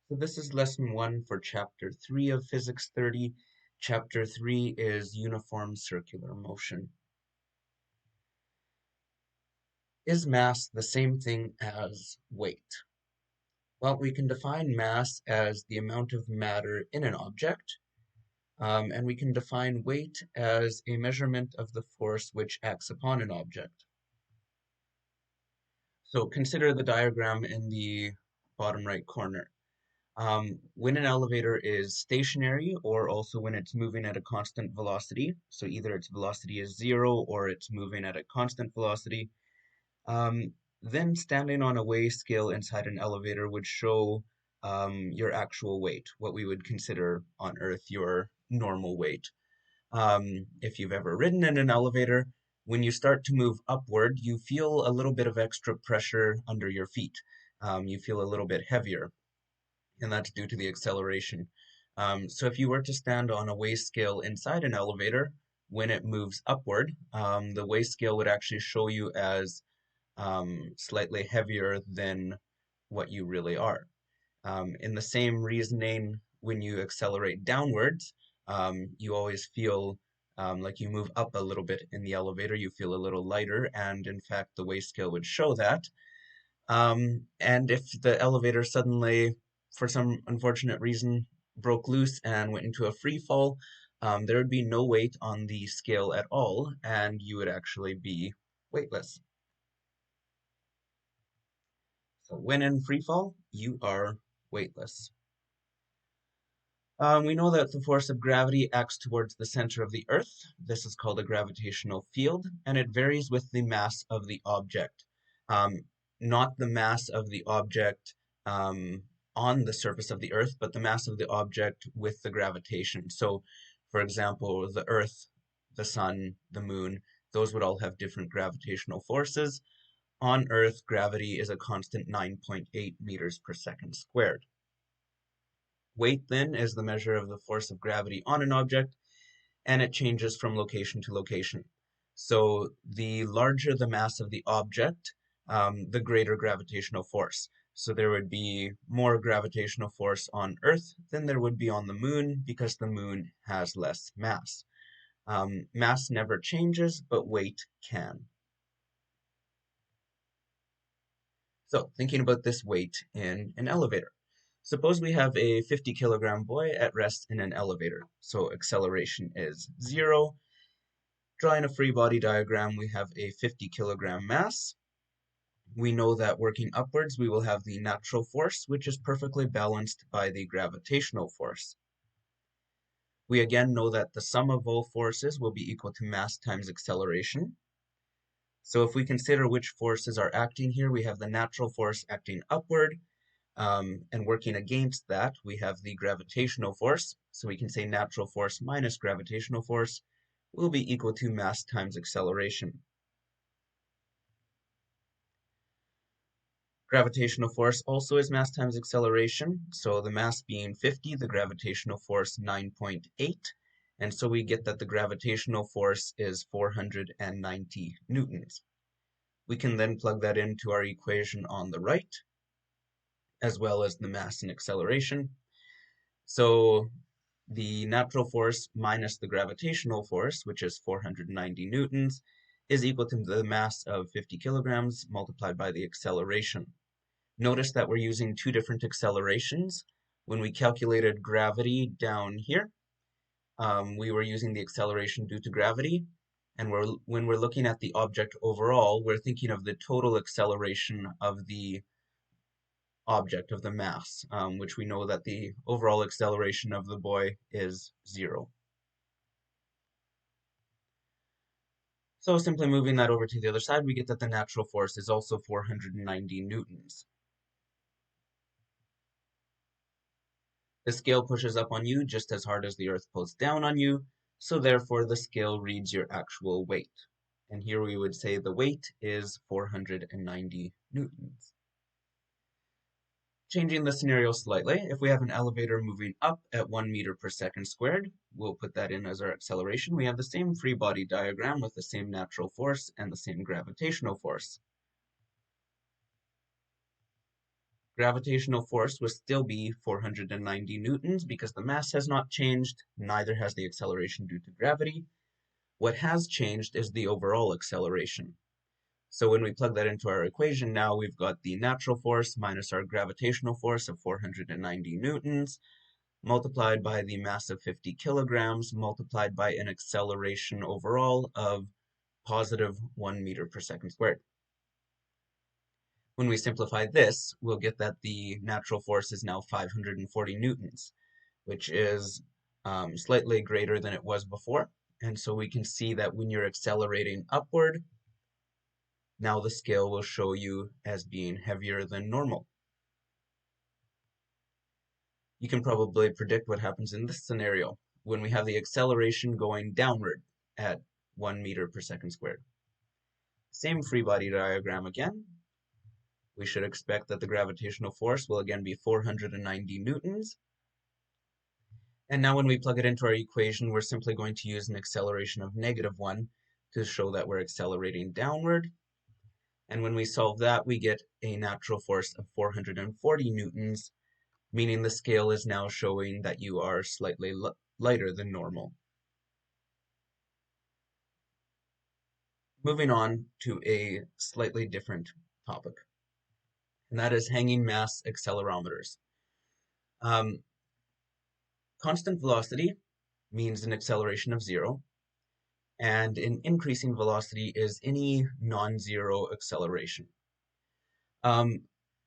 So this is lesson 1 for chapter 3 of Physics 30. Chapter 3 is uniform circular motion. Is mass the same thing as weight? Well, we can define mass as the amount of matter in an object, and we can define weight as a measurement of the force which acts upon an object. So consider the diagram in the bottom right corner. When an elevator is stationary or also when it's moving at a constant velocity, so either its velocity is 0 or it's moving at a constant velocity, then standing on a weigh scale inside an elevator would show your actual weight, what we would consider on Earth your normal weight. If you've ever ridden in an elevator, when you start to move upward, you feel a little bit of extra pressure under your feet. You feel a little bit heavier, and that's due to the acceleration. So if you were to stand on a weigh scale inside an elevator, when it moves upward, the weigh scale would actually show you as slightly heavier than what you really are. In the same reasoning, when you accelerate downwards, you always feel like you move up a little bit in the elevator, you feel a little lighter, and in fact, the weigh scale would show that. And if the elevator suddenly, for some unfortunate reason, broke loose and went into a free fall, there would be no weight on the scale at all, and you would actually be weightless. So when in free fall, you are weightless. We know that the force of gravity acts towards the center of the Earth. This is called a gravitational field, and it varies with the mass of the object. Um, Not the mass of the object on the surface of the Earth, but the mass of the object with the gravitation. So, for example, the Earth, the Sun, the Moon, those would all have different gravitational forces. On Earth, gravity is a constant 9.8 meters per second squared. Weight, then, is the measure of the force of gravity on an object, and it changes from location to location. So the larger the mass of the object, the greater gravitational force. So there would be more gravitational force on Earth than there would be on the Moon because the Moon has less mass. Mass never changes, but weight can. So thinking about this weight in an elevator. Suppose we have a 50-kilogram boy at rest in an elevator. So acceleration is 0. Drawing a free body diagram, we have a 50-kilogram mass. We know that working upwards, we will have the natural force, which is perfectly balanced by the gravitational force. We again know that the sum of all forces will be equal to mass times acceleration. So if we consider which forces are acting here, we have the natural force acting upward, and working against that, we have the gravitational force. So we can say natural force minus gravitational force will be equal to mass times acceleration. Gravitational force also is mass times acceleration. So the mass being 50, the gravitational force 9.8. And so we get that the gravitational force is 490 newtons. We can then plug that into our equation on the right, as well as the mass and acceleration. So the natural force minus the gravitational force, which is 490 newtons, is equal to the mass of 50 kilograms multiplied by the acceleration. Notice that we're using two different accelerations. When we calculated gravity down here, we were using the acceleration due to gravity. And when we're looking at the object overall, we're thinking of the total acceleration of the object, of the mass, which we know that the overall acceleration of the boy is 0. So simply moving that over to the other side, we get that the natural force is also 490 newtons. The scale pushes up on you just as hard as the earth pulls down on you, so therefore the scale reads your actual weight. And here we would say the weight is 490 newtons. Changing the scenario slightly, if we have an elevator moving up at 1 meter per second squared, we'll put that in as our acceleration. We have the same free body diagram with the same natural force and the same gravitational force. Gravitational force will still be 490 newtons because the mass has not changed, neither has the acceleration due to gravity. What has changed is the overall acceleration. So when we plug that into our equation now, we've got the natural force minus our gravitational force of 490 newtons, multiplied by the mass of 50 kilograms, multiplied by an acceleration overall of positive 1 meter per second squared. When we simplify this, we'll get that the natural force is now 540 newtons, which is slightly greater than it was before. And so we can see that when you're accelerating upward, now the scale will show you as being heavier than normal. You can probably predict what happens in this scenario when we have the acceleration going downward at 1 meter per second squared. Same free body diagram again. We should expect that the gravitational force will again be 490 newtons. And now when we plug it into our equation, we're simply going to use an acceleration of -1 to show that we're accelerating downward. And when we solve that, we get a natural force of 440 newtons, meaning the scale is now showing that you are slightly lighter than normal. Moving on to a slightly different topic, and that is hanging mass accelerometers. Constant velocity means an acceleration of 0, and an increasing velocity is any non-zero acceleration.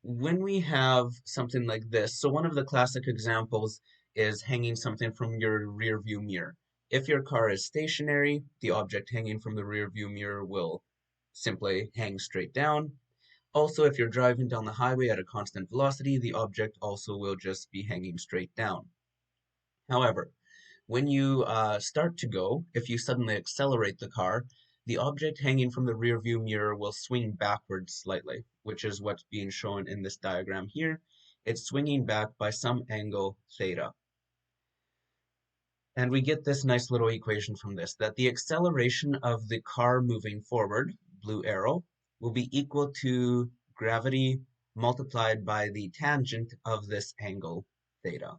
When we have something like this, so one of the classic examples is hanging something from your rear view mirror. If your car is stationary, the object hanging from the rear view mirror will simply hang straight down. Also, if you're driving down the highway at a constant velocity, the object also will just be hanging straight down. However, when you start to go, if you suddenly accelerate the car, the object hanging from the rear view mirror will swing backwards slightly, which is what's being shown in this diagram here. It's swinging back by some angle theta. And we get this nice little equation from this, that the acceleration of the car moving forward, blue arrow, will be equal to gravity multiplied by the tangent of this angle theta.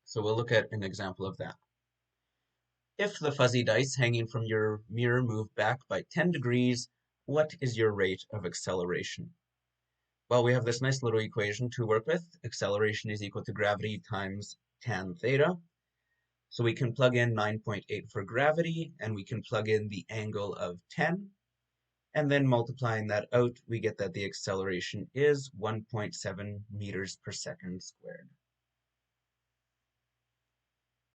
So we'll look at an example of that. If the fuzzy dice hanging from your mirror move back by 10 degrees, what is your rate of acceleration? Well, we have this nice little equation to work with. Acceleration is equal to gravity times tan theta. So we can plug in 9.8 for gravity, and we can plug in the angle of 10. And then multiplying that out, we get that the acceleration is 1.7 meters per second squared.